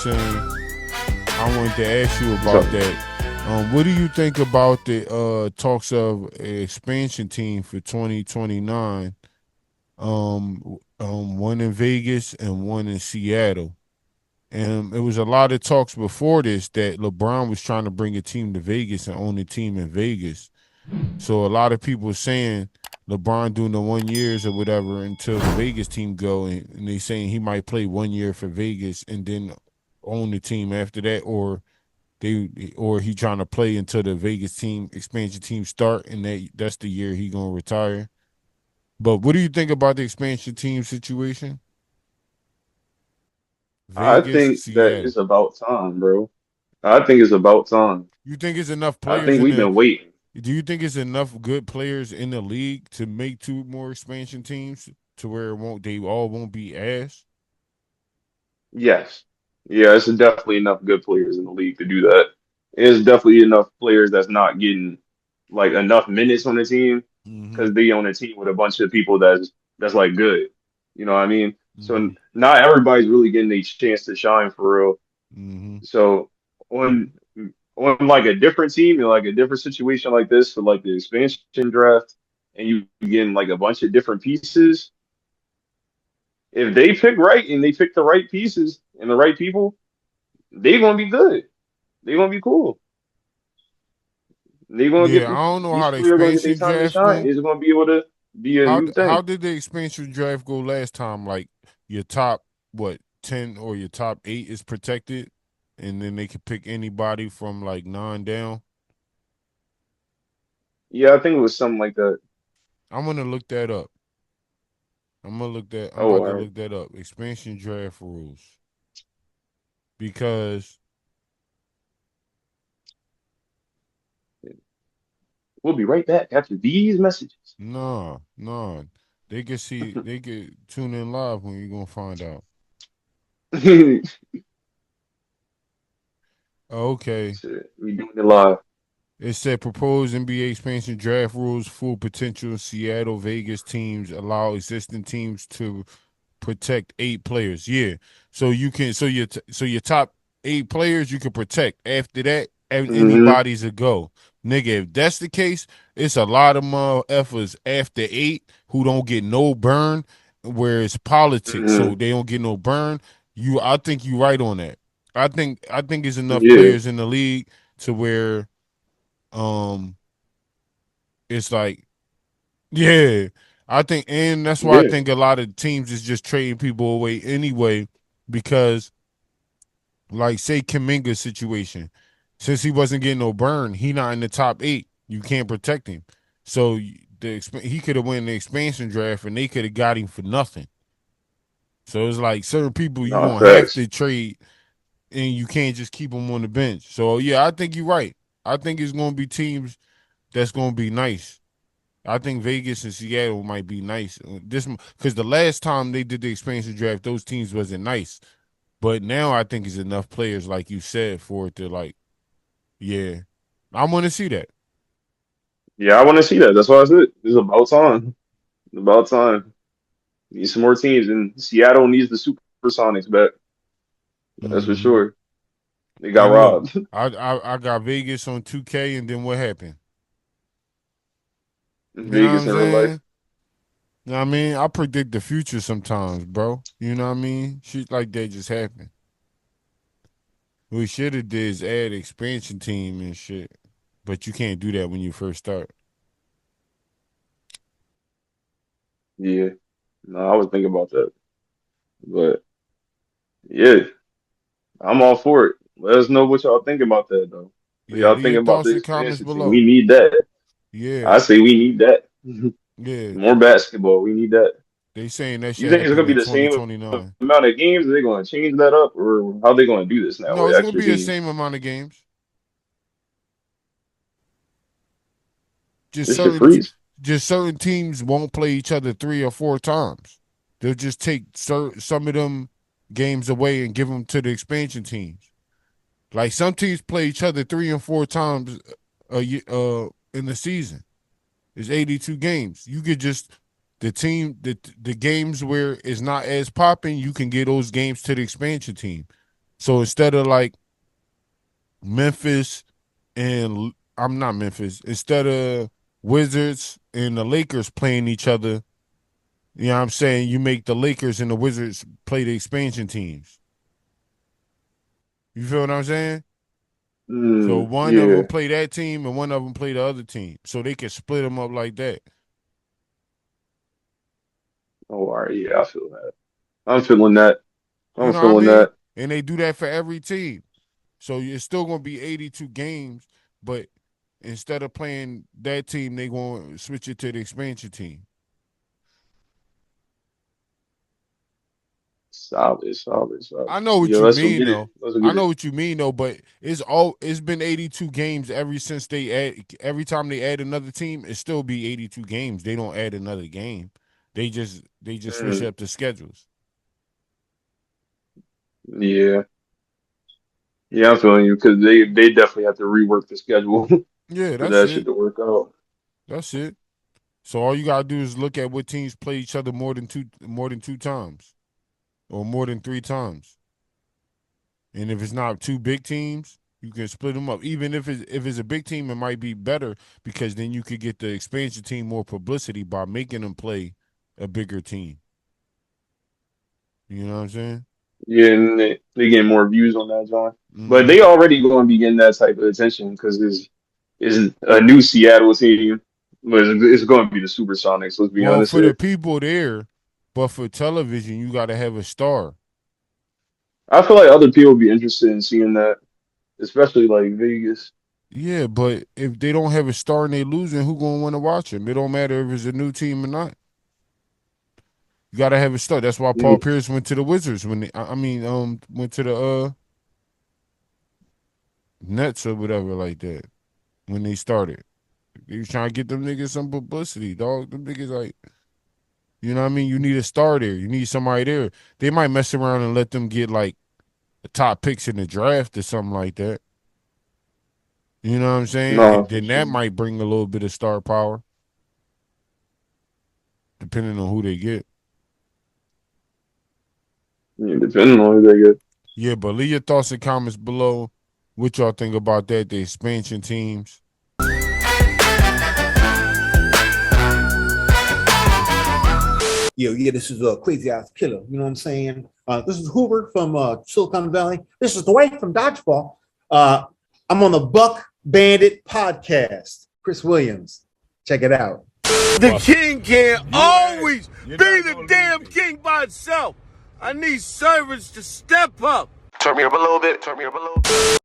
saying? I wanted to ask you about that. What do you think about the talks of an expansion team for 2029? One in Vegas and one in Seattle. And it was a lot of talks before this that LeBron was trying to bring a team to Vegas and own a team in Vegas. So a lot of people were saying LeBron doing the 1 years or whatever until the Vegas team go, and they saying he might play 1 year for Vegas and then own the team after that, or he trying to play until the Vegas team expansion team start, and that's the year he gonna retire. But what do you think about the expansion team situation? I Vegas, think that Seattle. it's about time, bro. I think it's about time. You think it's enough I players think in we've the? been waiting. Do you think it's enough good players in the league to make two more expansion teams to where they all won't be ass? Yes. Yeah, it's definitely enough good players in the league to do that. It's definitely enough players that's not getting like enough minutes on the team Mm-hmm. because they on a team with a bunch of people that's like good. You know what I mean? So Mm-hmm. not everybody's really getting a chance to shine for real. Mm-hmm. So on on like a different team and like a different situation like this for like the expansion draft, and you getting like a bunch of different pieces. If they pick right and they pick the right pieces and the right people, they gonna be good. They gonna be cool. They gonna Yeah, get I don't know how these the players are gonna get their expansion time to draft shine. go. It's gonna be able to be a new How thing. did the expansion draft go last time? Like your top 10 or your top 8 is protected, and then they could pick anybody from like 9 down. Yeah, I think it was something like that. I'm gonna look that up. I'm Oh, about all to right. look that up. Expansion draft rules because We'll be right back after these messages. nah, they could tune in live when you're gonna find out. Shit, Okay. we doing it live. It said proposed NBA expansion draft rules, full potential. Seattle, Vegas teams allow existing teams to protect 8 players. Yeah, so you can so your top 8 players you can protect. After that, Hmm. anybody's a go, nigga. If that's the case, it's a lot of efforts after 8 who don't get no burn, where it's politics, so Hmm. they don't get no burn. I think you right on that. I think there's enough Yeah, players in the league to where um it's like yeah, I think, and that's why I yeah. think a lot of teams is just trading people away anyway, because like say Kaminga's situation, since he wasn't getting no burn, he not in the top 8. You can't protect him, so he could have won the expansion draft and they could have got him for nothing. So it's like certain people you Nah, gonna have facts. to trade, and you can't just keep them on the bench. So yeah, I think you're right. I think it's gonna be teams that's gonna be nice. I think Vegas and Seattle might be nice. This because the last time they did the expansion draft, those teams wasn't nice. But now I think it's enough players, like you said, for it to like, yeah, I want to see that. Yeah, I want to see that. That's why I said it's about time. It's about time. Need some more teams, and Seattle needs the Supersonics back. That's for Mm-hmm. sure. They got And look, robbed. I got Vegas on 2K, and then what happened? In You know what Vegas I'm in real life. saying? You know what I mean? I predict the future sometimes, bro. You know what I mean? Shit like that just happen. We should have did is add expansion team and shit, but you can't do that when you first start. Yeah. No, I was thinking about that. But yeah, I'm all for it. Let us know what y'all think about that though. What Yeah, y'all leave think your about thoughts the in the comments expansion team? We below. need that. Yeah, I say we need that. yeah. More basketball. We need that. They saying that You should think it's gonna happen be in the same 2029. amount of games? Are they gonna change that up, or how they gonna do this now No, with it's gonna extra be the teams? same amount of games. Just This shit certain, freeze. just certain teams won't play each other 3 or 4 times. They'll just take some of them games away and give them to the expansion teams. Like some teams play each other 3 and 4 times in the season. It's 82 games. You could just the games where it's not as popping, you can get those games to the expansion team. So instead of like Memphis and I'm not Memphis, instead of Wizards and the Lakers playing each other, you know what I'm saying? You make the Lakers and the Wizards play the expansion teams. You feel what I'm saying? So one of Yeah. them play that team and one of them play the other team. So they can split them up like that. Oh, all right. Yeah, I feel that. I'm feeling that. You I'm know what I feeling mean? that. And they do that for every team. So it's still going to be 82 games, but instead of playing that team, they going to switch it to the expansion team. Solid, solid, solid. I know what Yeah, you let's go mean get it. though. Let's go I get know it. what you mean though, but it's been 82 games ever since they every time they add another team, it still be 82 games. They don't add another game. They just switch Mm, up the schedules. yeah. Yeah, I'm feeling you because they definitely have to rework the schedule Yeah, for that's that shit it. to work out. That's it. So all you gotta do is look at what teams play each other more than two times or more than three times. And if it's not two big teams, you can split them up. Even if it's a big team, it might be better because then you could get the expansion team more publicity by making them play a bigger team. You know what I'm saying? Yeah, and they get more views on that, John. But Mm-hmm. they already going to be getting that type of attention because it's a new Seattle team, but it's going to be the Supersonics. Let's be Well, honest for the here. people there, but for television, you got to have a star. I feel like other people would be interested in seeing that, especially like Vegas. Yeah, but if they don't have a star and they losing, who gonna want to watch them? It don't matter if it's a new team or not. You gotta have a star. That's why Paul Mm, Pierce went to the Wizards when went to the Nets or whatever like that when they started. They was trying to get them niggas some publicity, dog. Them niggas like, you know what I mean? You need a star there. You need somebody there. They might mess around and let them get like the top picks in the draft or something like that. You know what I'm saying? nah, And for then that sure. might bring a little bit of star power, depending on who they get. Yeah, depending on who they get. Yeah, but leave your thoughts and comments below. What y'all think about that? The expansion teams. Yeah, this is a crazy ass killer. You know what I'm saying? This is Hoover from Silicon Valley. This is Dwight from Dodgeball. I'm on the Buck Bandit podcast. Chris Williams, check it out. The king can't always be the damn king by itself. I need servants to step up. Turn me up a little bit. Turn me up a little bit.